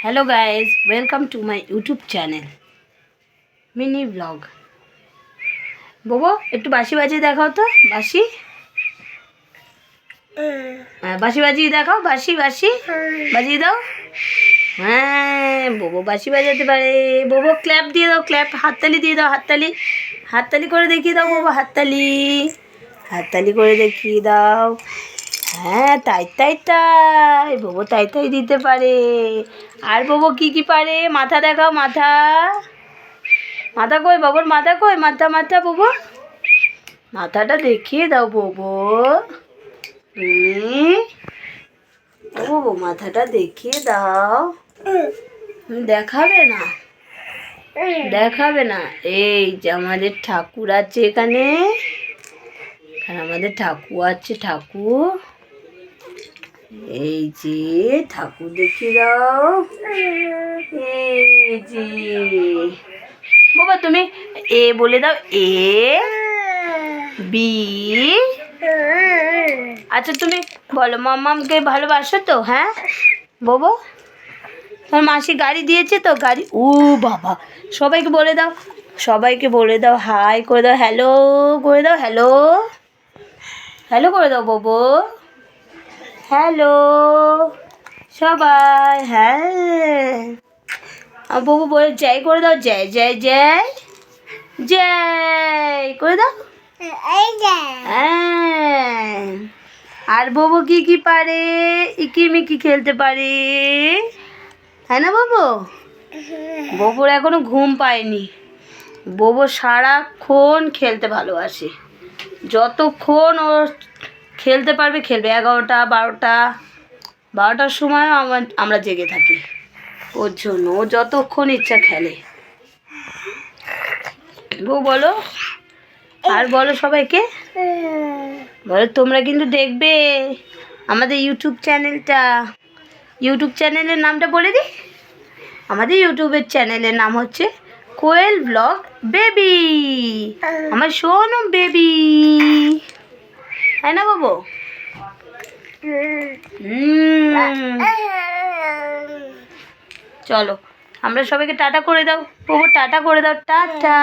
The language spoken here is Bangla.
Hello guys, welcome to my YouTube channel mini blog. बोबो একটু বাঁশি বাজিয়ে দেখাও তো। বাঁশি বাঁশি বাজিয়ে দেখাও। বাঁশি বাঁশি বাজিয়ে দাও। হ্যাঁ, बोबो বাঁশি বাজাতে পারে। बोबो ক্ল্যাপ দিয়ে দাও, ক্ল্যাপ। হাততালি দিয়ে দাও, হাততালি। হাততালি করে দেখিয়ে দাও बोबो, হাততালি। হাততালি করে দেখিয়ে দাও। হ্যাঁ, তাই তাই তাই। बोबो তাই তাই দিতে পারে। আর बोबो কি পারে? মাথা দেখাও, মাথা। মাথা কই বাবুর? মাথা কই? মাথা মাথা बोबो মাথাটা দেখিয়ে দাও बोबो। बोबो মাথাটা দেখিয়ে দাও। দেখাবে না, দেখাবে না। এই যে আমাদের ঠাকুর আছে এখানে। আমাদের ঠাকুর আছে, ঠাকুর। এই যে ঠাকুর দেখিয়ে দাও। এই যে বাবা তুমি এ বলে দাও। A B. আচ্ছা তুমি বলো, মাম্মামকে ভালোবাসো তো? হ্যাঁ बोबो, তোমার মাসি গাড়ি দিয়েছে তো? গাড়ি। ও বাবা, সবাইকে বলে দাও, সবাইকে বলে দাও, হাই করে দাও, হ্যালো করে দাও, হ্যালো হ্যালো করে দাও बोबो। হ্যালো সবাই। হ্যাঁ, बोबो বলে জয় করে দাও, জয় জয় জয় জয় করে দাও। হ্যাঁ, আর बोबो কি পারে? ইকিমিকি খেলতে পারে, তাই না बोबो? बोबोর এখনো ঘুম পায়নি। बोबो সারাক্ষণ খেলতে ভালোবাসে। যতক্ষণ ও খেলতে পারবে খেলবে। 11টা 12টার সময় আমরা জেগে থাকি ওর জন্য। ও যতক্ষণ ইচ্ছা খেলে। বলো, আর বলো সবাইকে, বলো তোমরা কিন্তু দেখবে আমাদের ইউটিউব চ্যানেলটা। ইউটিউব চ্যানেলের নামটা বলে দিই। আমাদের ইউটিউবের চ্যানেলের নাম হচ্ছে কোয়েল ব্লগ বেবি। আমার সোনু বেবি, তাই না बोबो? চলো আমরা সবাইকে টাটা করে দাও। बोबो টাটা করে দাও, টাটা।